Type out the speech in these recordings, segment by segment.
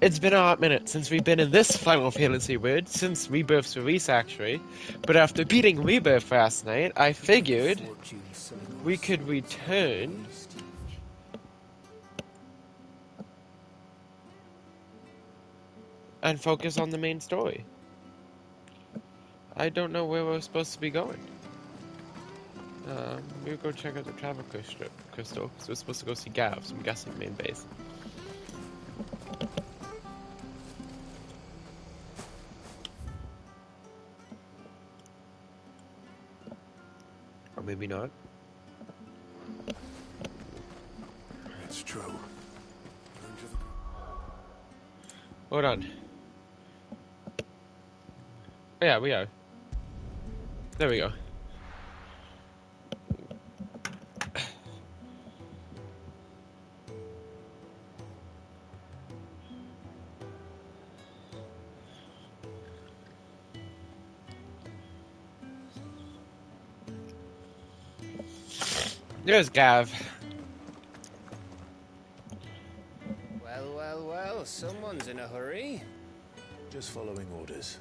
It's been a hot minute since we've been in this Final Fantasy world, since Rebirth's release actually. But after beating Rebirth last night, I figured we could return and focus on the main story. I don't know where we're supposed to be going. We'll go check out the travel crystal, because we're supposed to go see Gav, so I'm guessing main base. Or maybe not. It's true. Hold on. Oh, yeah, we are. There we go. There's Gav. Well, someone's in a hurry. Just following orders.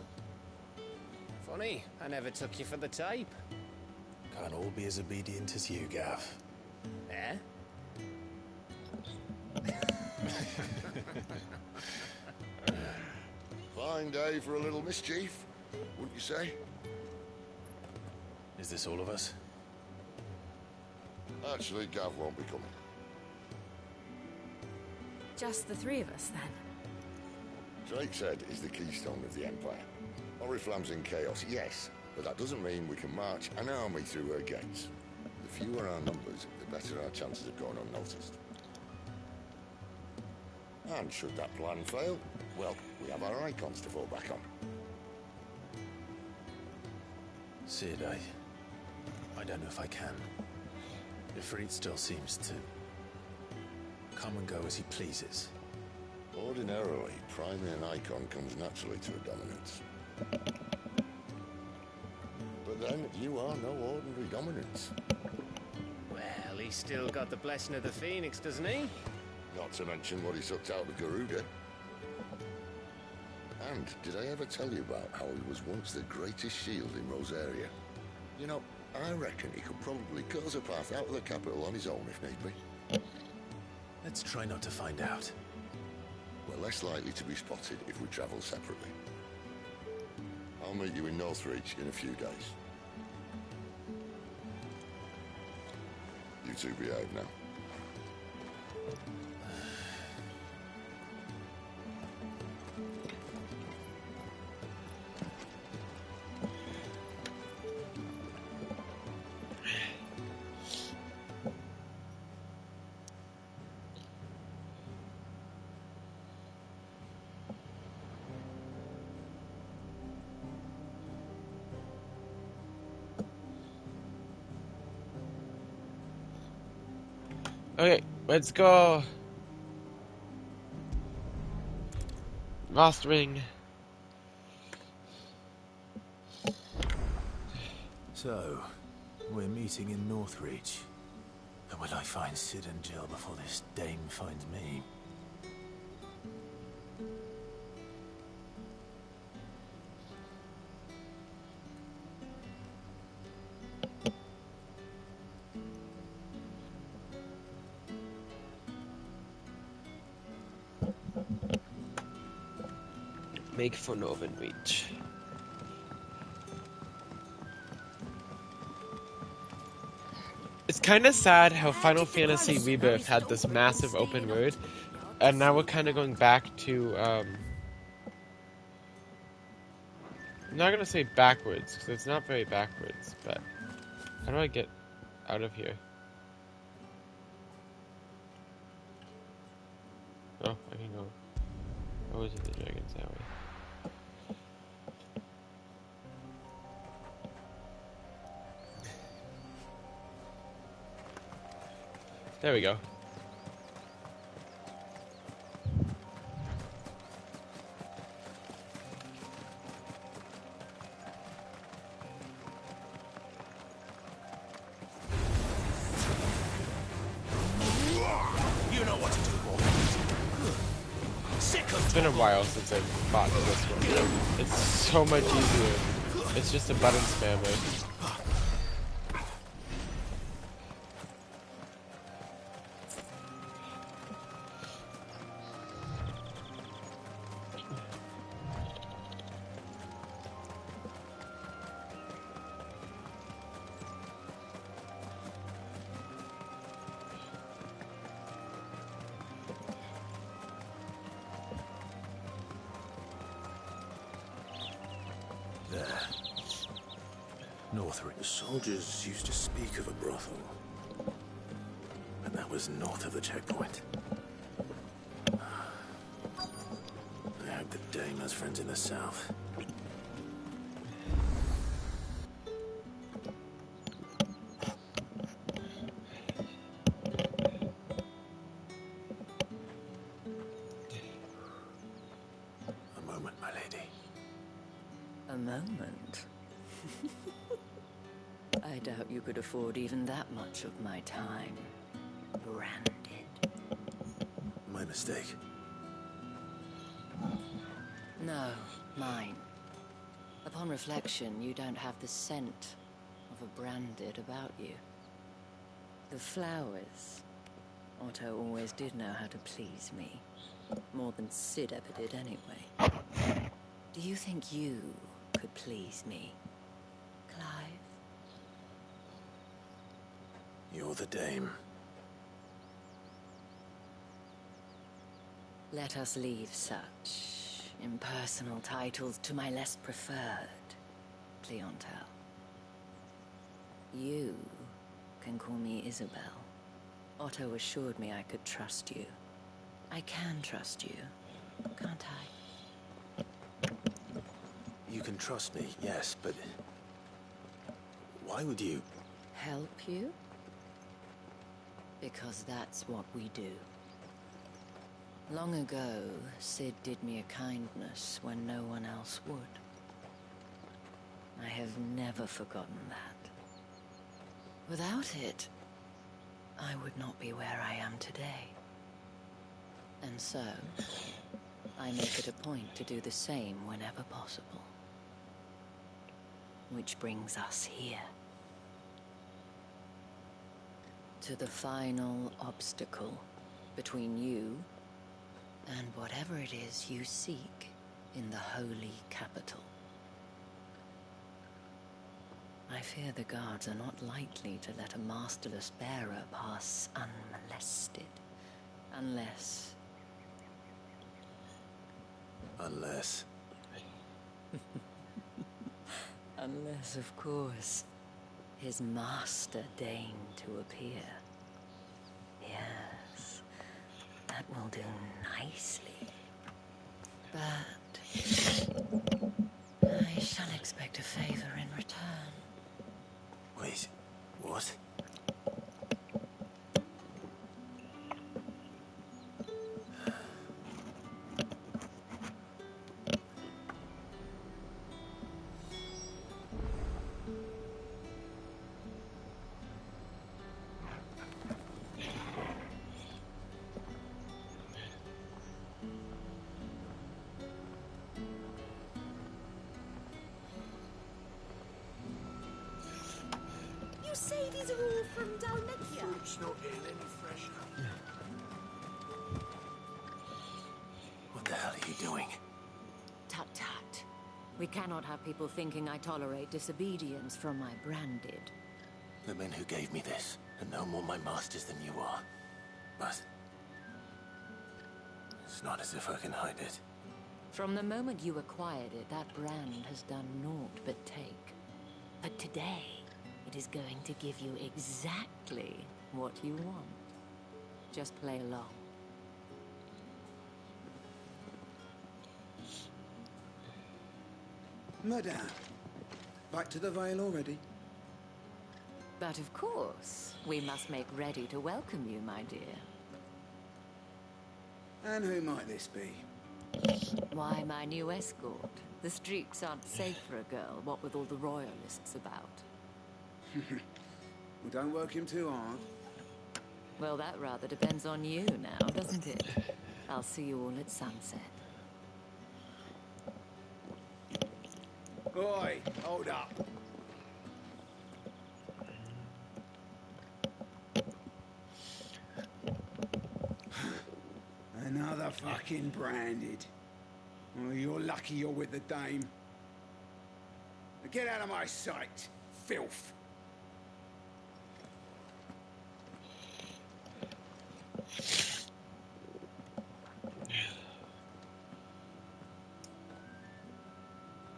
Funny, I never took you for the type. Can't all be as obedient as you, Gav. Eh? Fine day for a little mischief, wouldn't you say? Is this all of us? Actually, Gav won't be coming. Just the three of us, then? Drake said is the keystone of the Empire. Oriflamme's in chaos, yes, but that doesn't mean we can march an army through her gates. The fewer our numbers, the better our chances of going unnoticed. And should that plan fail, well, we have our icons to fall back on. Sid, I don't know if I can. Ifrit still seems to come and go as he pleases. Ordinarily, priming an icon comes naturally to a dominance. But then, you are no ordinary dominance. Well, he's still got the blessing of the Phoenix, doesn't he? Not to mention what he sucked out of Garuda. And did I ever tell you about how he was once the greatest shield in Rosaria? You know, I reckon he could probably cut us a path out of the capital on his own if need be. Let's try not to find out. We're less likely to be spotted if we travel separately. I'll meet you in Northreach in a few days. You two behave now. Okay, let's go. Lost ring. So, we're meeting in Northreach. And will I find Sid and Jill before this dame finds me? Make for Northern Reach. It's kind of sad how Final Fantasy Rebirth had this massive open world, and now we're kind of going back to, I'm not going to say backwards, because it's not very backwards, but how do I get out of here? Oh, I can go. Oh, is it the dragons that way? There we go. You know what to do, boy. Sick It's been a while since I've fought in this one. It's so much easier. It's just a button spammer. There. Northridge. The soldiers used to speak of a brothel. But that was north of the checkpoint. I hope the dame has friends in the south. A moment, my lady. A moment? I doubt you could afford even that much of my time. Branded. My mistake. No, mine. Upon reflection, you don't have the scent of a branded about you. The flowers. Otto always did know how to please me. More than Sid ever did anyway. Do you think you could please me, Clive? You're the dame. Let us leave such impersonal titles to my less preferred clientele. You can call me Isabel. Otto assured me I could trust you. I can trust you, can't I? You can trust me, yes, but... why would you... Help you? Because that's what we do. Long ago, Sid did me a kindness when no one else would. I have never forgotten that. Without it, I would not be where I am today. And so, I make it a point to do the same whenever possible. Which brings us here. To the final obstacle between you and whatever it is you seek in the holy capital. I fear the guards are not likely to let a masterless bearer pass unmolested. Unless... Unless... Unless, of course, his master deigned to appear. Yes, that will do nicely. But I shall expect a favor in return. Wait, what? You say these are all from Dalmekia? It's not getting any fresher. What the hell are you doing? Tut tut. We cannot have people thinking I tolerate disobedience from my branded. The men who gave me this are no more my masters than you are. But... it's not as if I can hide it. From the moment you acquired it, that brand has done naught but take. But today, it is going to give you exactly what you want. Just play along. Madame, back to the Vale already? But of course, we must make ready to welcome you, my dear. And who might this be? Why, my new escort. The streets aren't safe for a girl, what with all the royalists about. Well, don't work him too hard. Well, that rather depends on you now, doesn't it? I'll see you all at sunset. Oi, hold up. Another fucking branded. Oh, you're lucky you're with the dame. Now get out of my sight, filth.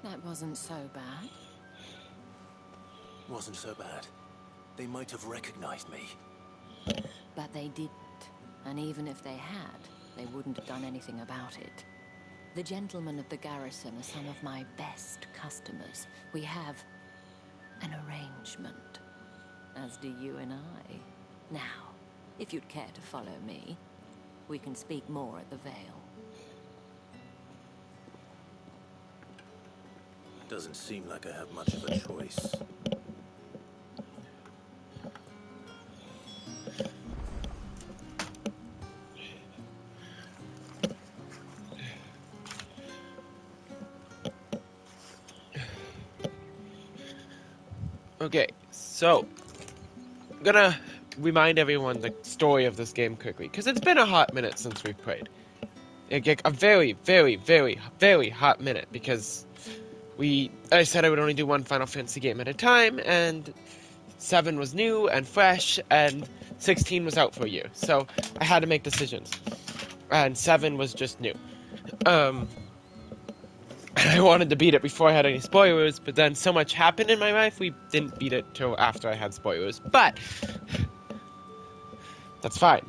That wasn't so bad. Wasn't so bad. They might have recognized me. But they didn't. And even if they had, they wouldn't have done anything about it. The gentlemen of the garrison are some of my best customers. We have an arrangement, as do you and I. Now, if you'd care to follow me, we can speak more at the Vale. Doesn't seem like I have much of a choice. Okay, so I'm gonna remind everyone the story of this game quickly, because it's been a hot minute since we've played. Like, a very, very, very, very hot minute, because I said I would only do one Final Fantasy game at a time, and 7 was new and fresh, and 16 was out for a year, so I had to make decisions, and 7 was just new. I wanted to beat it before I had any spoilers, but then so much happened in my life, we didn't beat it till after I had spoilers. But that's fine.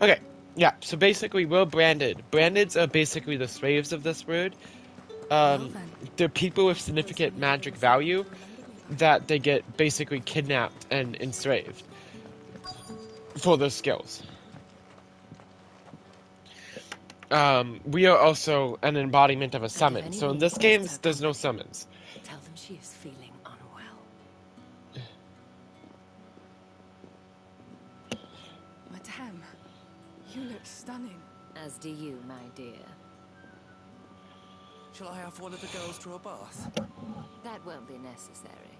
Okay, yeah, so basically we're branded. Brandeds are basically the slaves of this word. They're people with significant magic value that they get basically kidnapped and enslaved for their skills. We are also an embodiment of a summon, so in this game, there's no summons. Tell them she is feeling unwell. Madame, you look stunning. As do you, my dear. Shall I have one of the girls draw a bath? That won't be necessary.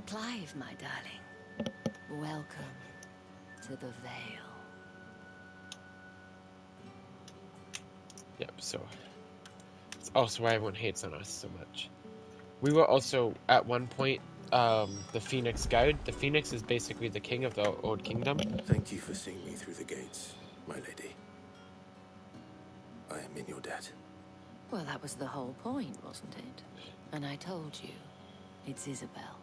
Clive, my darling. Welcome to the Vale. Yep, so it's also why everyone hates on us so much. We were also, at one point, the Phoenix Guard. The Phoenix is basically the king of the Old Kingdom. Thank you for seeing me through the gates, my lady. I am in your debt. Well, that was the whole point, wasn't it? And I told you, it's Isabel.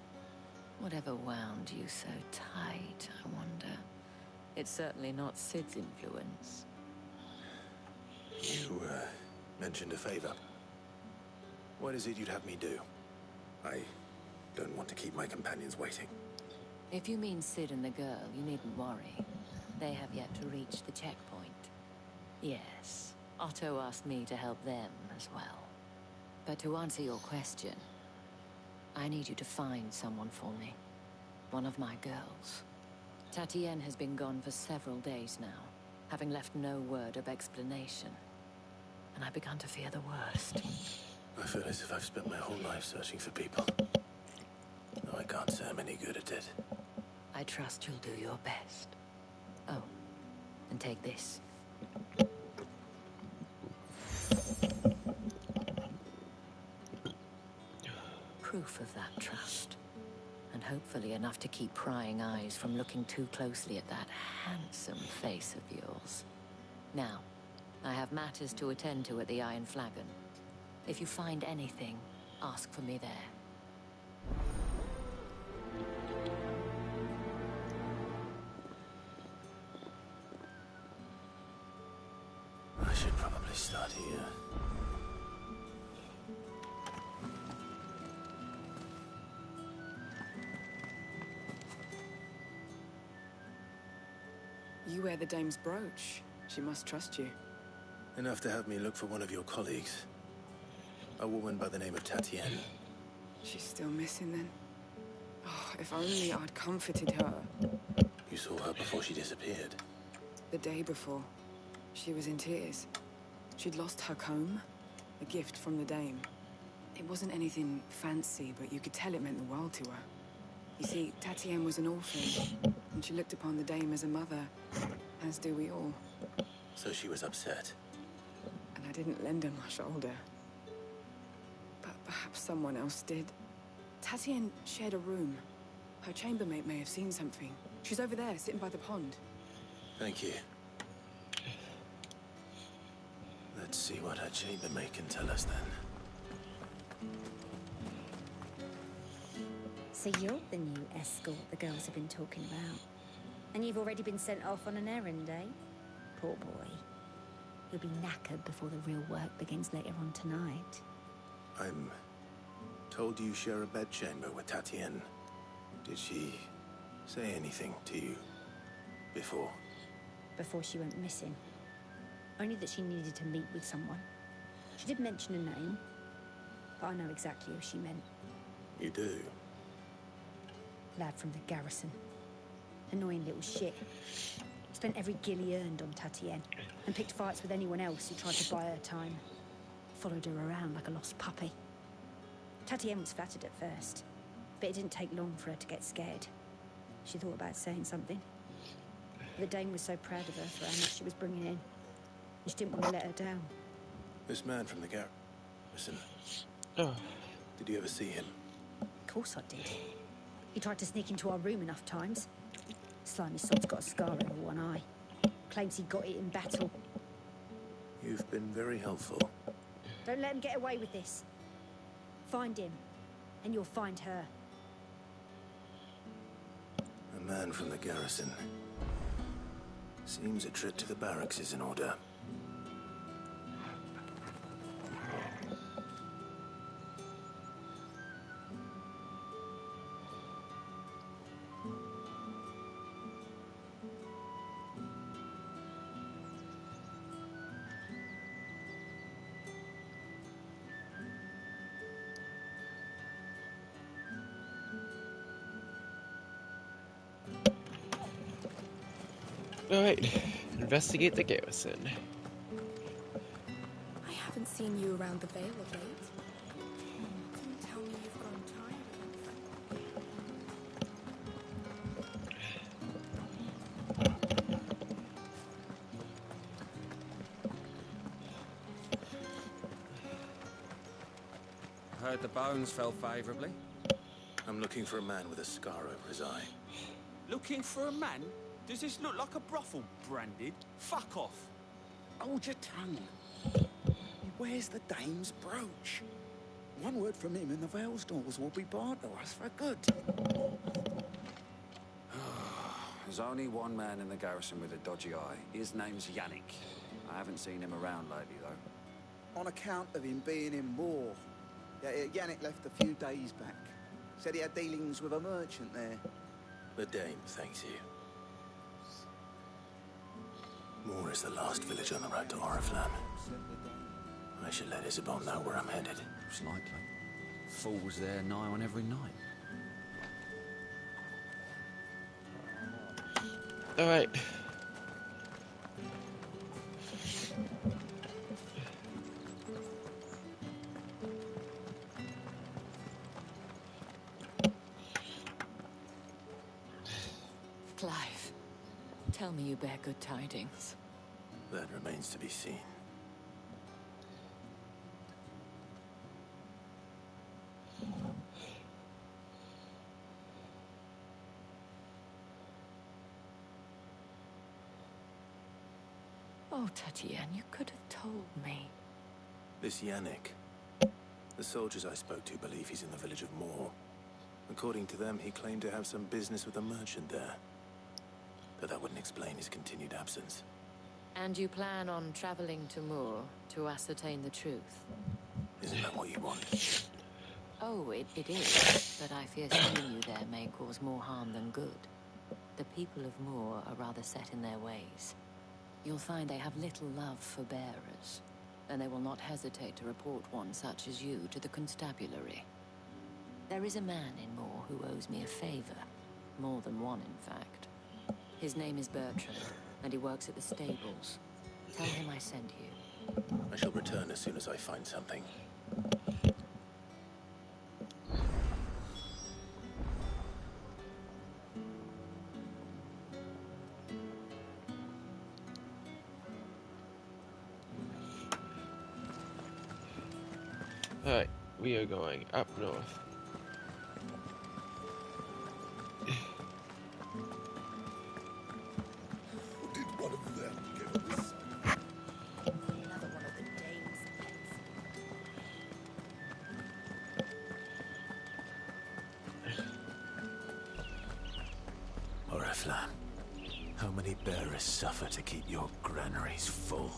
Whatever wound you so tight, I wonder. It's certainly not Sid's influence. You, mentioned a favor. What is it you'd have me do? I don't want to keep my companions waiting. If you mean Sid and the girl, you needn't worry. They have yet to reach the checkpoint. Yes, Otto asked me to help them as well. But to answer your question, I need you to find someone for me. One of my girls. Tatienne has been gone for several days now, having left no word of explanation. And I've begun to fear the worst. I feel as if I've spent my whole life searching for people. No, I can't say I'm any good at it. I trust you'll do your best. Oh, and take this. Proof of that trust. And hopefully enough to keep prying eyes from looking too closely at that handsome face of yours. Now, I have matters to attend to at the Iron Flagon. If you find anything, ask for me there. I should probably start here. You wear the dame's brooch. She must trust you. Enough to have me look for one of your colleagues. A woman by the name of Tatienne. She's still missing then? Oh, if only I'd comforted her. You saw her before she disappeared. The day before, she was in tears. She'd lost her comb, a gift from the dame. It wasn't anything fancy, but you could tell it meant the world to her. You see, Tatienne was an orphan, and she looked upon the dame as a mother, as do we all. So she was upset. And I didn't lend her my shoulder. But perhaps someone else did. Tatienne shared a room. Her chambermaid may have seen something. She's over there, sitting by the pond. Thank you. Let's see what her chambermaid can tell us then. So you're the new escort the girls have been talking about. And you've already been sent off on an errand, eh? Poor boy. He'll be knackered before the real work begins later on tonight. I'm told you share a bedchamber with Tatienne. Did she say anything to you before? Before she went missing. Only that she needed to meet with someone. She did mention a name, but I know exactly who she meant. You do? Lad from the garrison. Annoying little shit. Spent every guil he earned on Tatienne, and picked fights with anyone else who tried to buy her time. Followed her around like a lost puppy. Tatienne was flattered at first, but it didn't take long for her to get scared. She thought about saying something. The dame was so proud of her for how much she was bringing in. And she didn't want to let her down. This man from the garrison. Oh. Did you ever see him? Of course I did. He tried to sneak into our room enough times. Slimy sod's got a scar over one eye. Claims he got it in battle. You've been very helpful. Don't let him get away with this. Find him, and you'll find her. A man from the garrison. Seems a trip to the barracks is in order. Alright, investigate the garrison. I haven't seen you around the Vale of late. Don't tell me you've grown tired I heard the bones fell favourably. I'm looking for a man with a scar over his eye. Looking for a man? Does this look like a brothel, Branded? Fuck off. Hold your tongue. He wears the dame's brooch. One word from him and the Vale's doors will be barred to us for good. There's only one man in the garrison with a dodgy eye. His name's Yannick. I haven't seen him around lately, though. On account of him being in war. Yeah, Yannick left a few days back. Said he had dealings with a merchant there. The dame thanks you. Moor is the last village on the road to Oriflamme. I should let Isabel know where I'm headed. It's likely. Fools there nigh on every night. Alright. Clive, tell me you bear good tidings. That remains to be seen. Oh, Tatienne, you could have told me. This Yannick. The soldiers I spoke to believe he's in the village of Moor. According to them, he claimed to have some business with a merchant there. But that wouldn't explain his continued absence. And you plan on traveling to Moor to ascertain the truth? Isn't that what you want? Oh, it is. But I fear sending you there may cause more harm than good. The people of Moor are rather set in their ways. You'll find they have little love for bearers, and they will not hesitate to report one such as you to the constabulary. There is a man in Moor who owes me a favor. More than one, in fact. His name is Bertrand, and he works at the stables. Tell him I sent you. I shall return as soon as I find something. Alright, we are going up north. Did one of them give us? Another one of the dame's pets. Oriflamme, how many bearers suffer to keep your granaries full?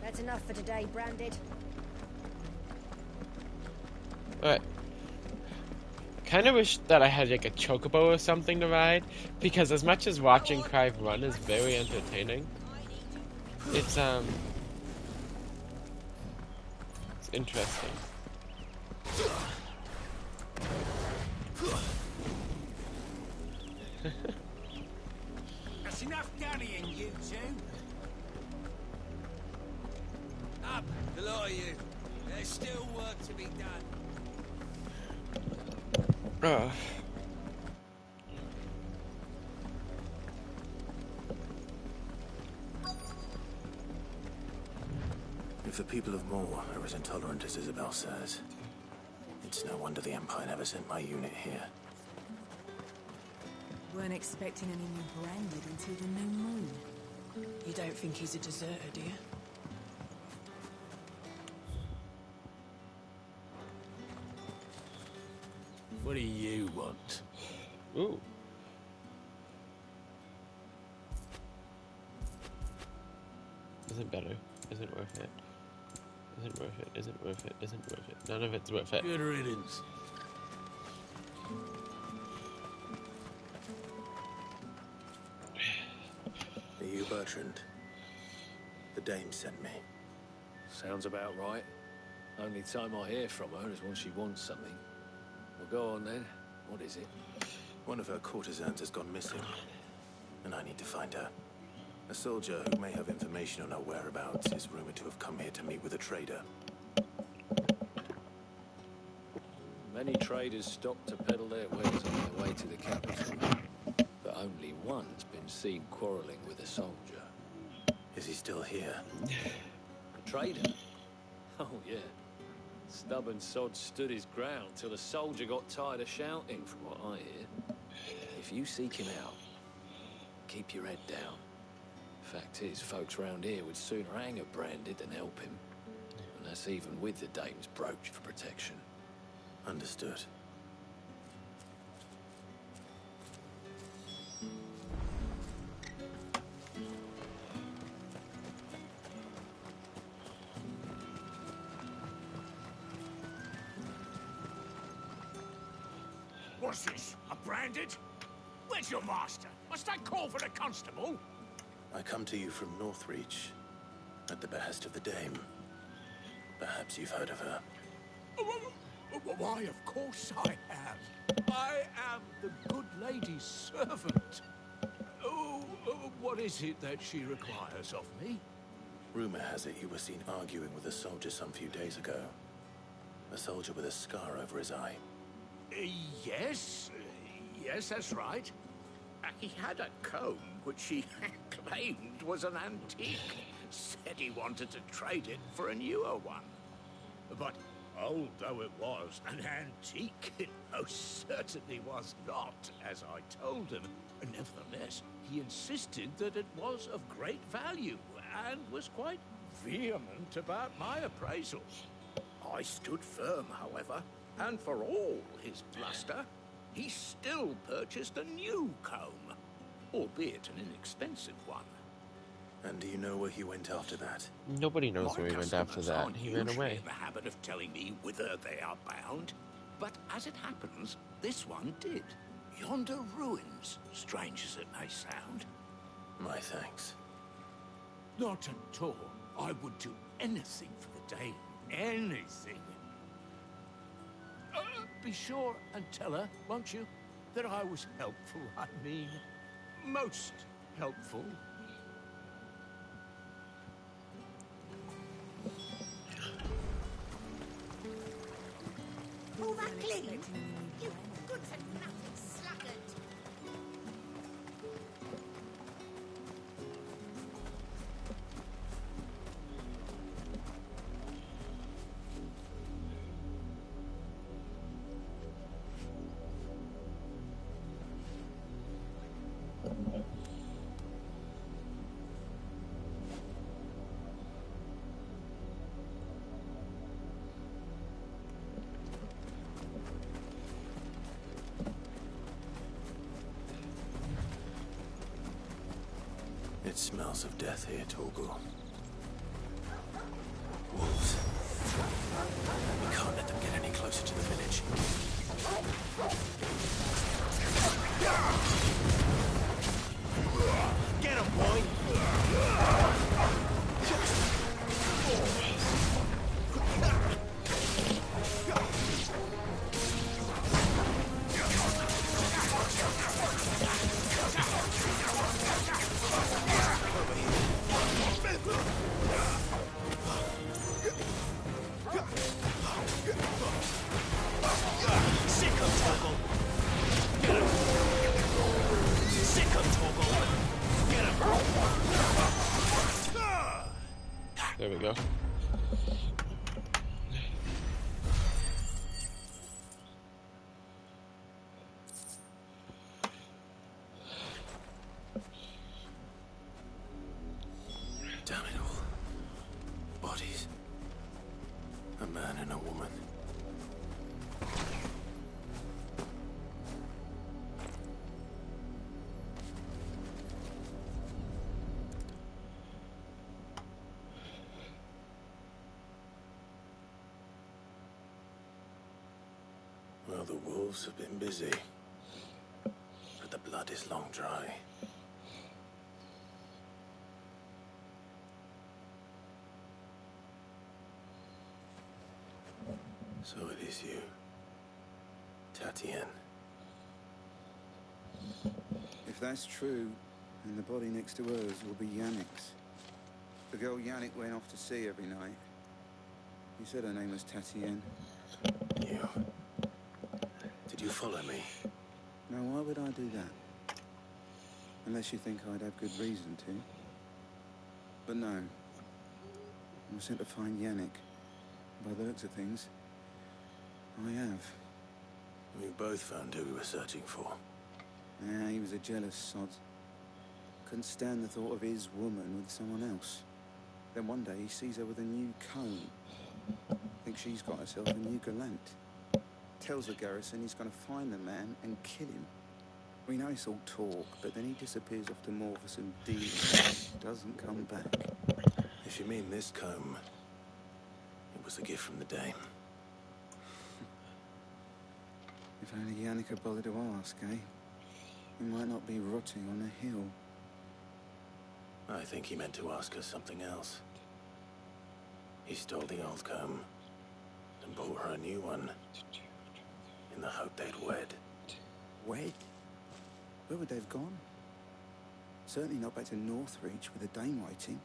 That's enough for today, Branded. Alright. Kind of wish that I had like a chocobo or something to ride, because as much as watching Clive run is very entertaining, it's interesting. That's enough dallying, you two. Up, the lot of you. There's still work to be done. If the people of Moor are as intolerant as Isabel says, it's no wonder the Empire never sent my unit here. Weren't expecting any new Branded until the new moon. You don't think he's a deserter, do you? What do you want? Ooh. Isn't better. Isn't worth it. Isn't worth it. Isn't worth it. Isn't worth it. None of it's worth it. Good riddance. Are you Bertrand? The dame sent me. Sounds about right. Only time I hear from her is when she wants something. Well, go on then. What is it? One of her courtesans has gone missing, and I need to find her. A soldier who may have information on her whereabouts is rumored to have come here to meet with a trader. Many traders stop to peddle their wares on their way to the capital, but only one's been seen quarrelling with a soldier. Is he still here? A trader? Oh, yeah. Stubborn sod stood his ground till the soldier got tired of shouting, from what I hear. If you seek him out, keep your head down. Fact is, folks round here would sooner hang a Branded than help him. And that's even with the dame's brooch for protection. Understood. What's this? A Branded? Where's your master? Must I call for the constable? I come to you from Northreach, at the behest of the dame. Perhaps you've heard of her. Why, of course I have. I am the good lady's servant. Oh, what is it that she requires of me? Rumor has it you were seen arguing with a soldier some few days ago. A soldier with a scar over his eye. Yes, that's right. He had a comb which he claimed was an antique. Said he wanted to trade it for a newer one. But Old though it was, an antique it most certainly was not, as I told him. Nevertheless, he insisted that it was of great value, and was quite vehement about my appraisal. I stood firm, however, and for all his bluster, he still purchased a new comb, albeit an inexpensive one. And do you know where he went after that? Nobody knows My where he went after customers that. aren't He ran usually away. in the habit of telling me whither they are bound, but as it happens, this one did. Yonder ruins, strange as it may sound. My thanks. Not at all. I would do anything for the Dame. Anything. Be sure and tell her, won't you, that I was helpful. I mean, most helpful. All that clean? You good for nothing sluggard. It smells of death here, Torgal. Wolves. We can't let them get any closer to the village. Get him, boy! There we go. Damn it all. Bodies. A man and a woman. Well, the wolves have been busy. But the blood is long dry. So it is you, Tatienne. If that's true, then the body next to hers will be Yannick's. The girl Yannick went off to sea every night. You said her name was Tatienne. You. Did you follow me? Now, why would I do that? Unless you think I'd have good reason to. But no. I was sent to find Yannick. By the looks of things, I have. We both found who we were searching for. Yeah, he was a jealous sod. Couldn't stand the thought of his woman with someone else. Then one day he sees her with a new comb. Thinks she's got herself a new gallant. Tells the garrison he's going to find the man and kill him. We know it's all talk, but then he disappears off to more for some dealing. Doesn't come back. If you mean this comb, it was a gift from the Dame. If only Yannick had bothered to ask, eh? He might not be rotting on a hill. I think he meant to ask her something else. He stole the old comb and bought her a new one in the hope they'd wed. Wed? Where would they have gone? Certainly not back to Northreach with a Dame waiting.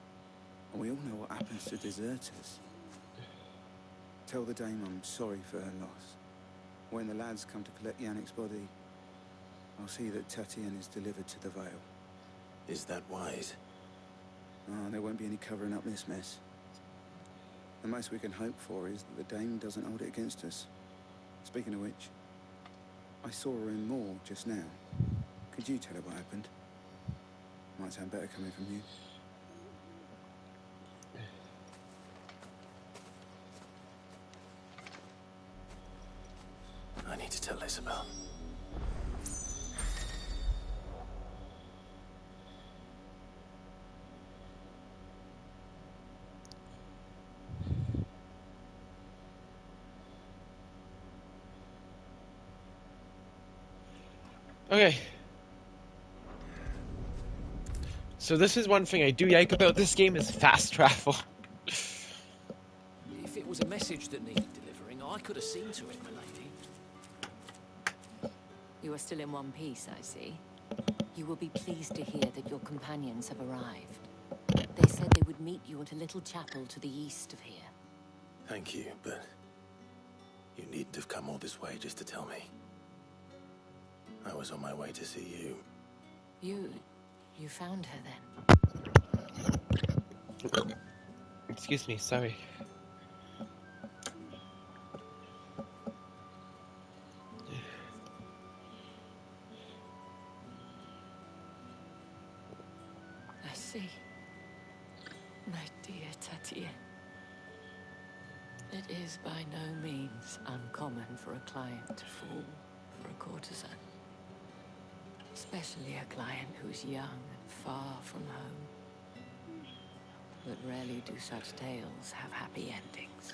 And we all know what happens to deserters. Tell the Dame I'm sorry for her loss. When the lads come to collect Yannick's body, I'll see that Tatienne is delivered to the Vale. Is that wise? Oh, there won't be any covering up this mess. The most we can hope for is that the Dame doesn't hold it against us. Speaking of which, I saw her in Moor just now. Could you tell her what happened? Might sound better coming from you. I need to tell Isabel. Okay. So this is one thing I do like about this game is fast travel. If it was a message that needed delivering, I could have seen to it, milady. You are still in one piece, I see. You will be pleased to hear that your companions have arrived. They said they would meet you at a little chapel to the east of here. Thank you, but you needn't have come all this way just to tell me. I was on my way to see you. You found her then? Excuse me, sorry. I see. My dear Tatienne. It is by no means uncommon for a client to fall for a courtesan. Especially a client who's young and far from home. But rarely do such tales have happy endings.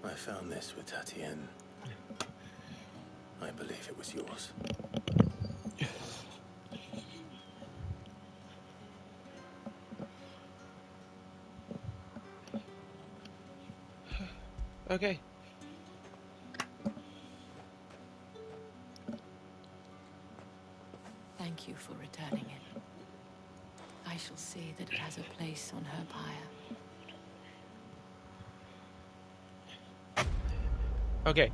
I found this with Tatienne. I believe it was yours. Okay. Thank you for returning it. I shall see that it has a place on her pyre. Okay.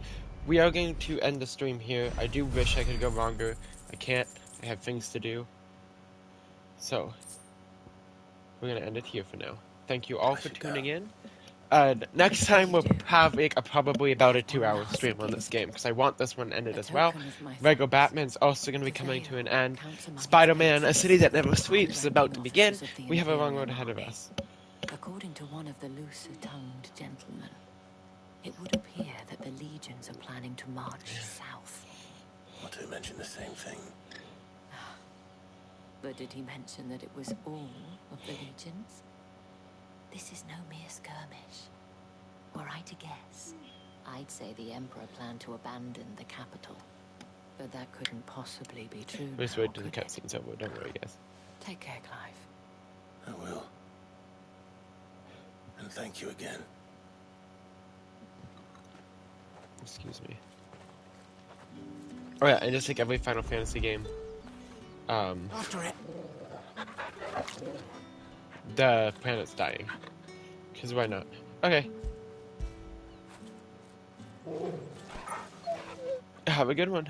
We are going to end the stream here. I do wish I could go longer. I can't. I have things to do. So, we're going to end it here for now. Thank you all for tuning in. Next time we'll have like probably about a 2-hour stream on this game because I want this one ended as well. Lego Batman's also going to be coming to an end. Spider-Man: A City That Never Sleeps is about to begin. We have a long road ahead of us. According to one of the looser-tongued gentlemen, it would appear that the legions are planning to march south. Not to mention the same thing. But did he mention that it was all of the legions? This is no mere skirmish. Were I to guess, I'd say the Emperor planned to abandon the capital. But that couldn't possibly be true. Just wait till the cutscene's over, don't worry, guys. Take care, Clive. I will. And thank you again. Excuse me. Oh yeah, and just like every Final Fantasy game, After it. the planet's dying. Because why not? Okay. Have a good one.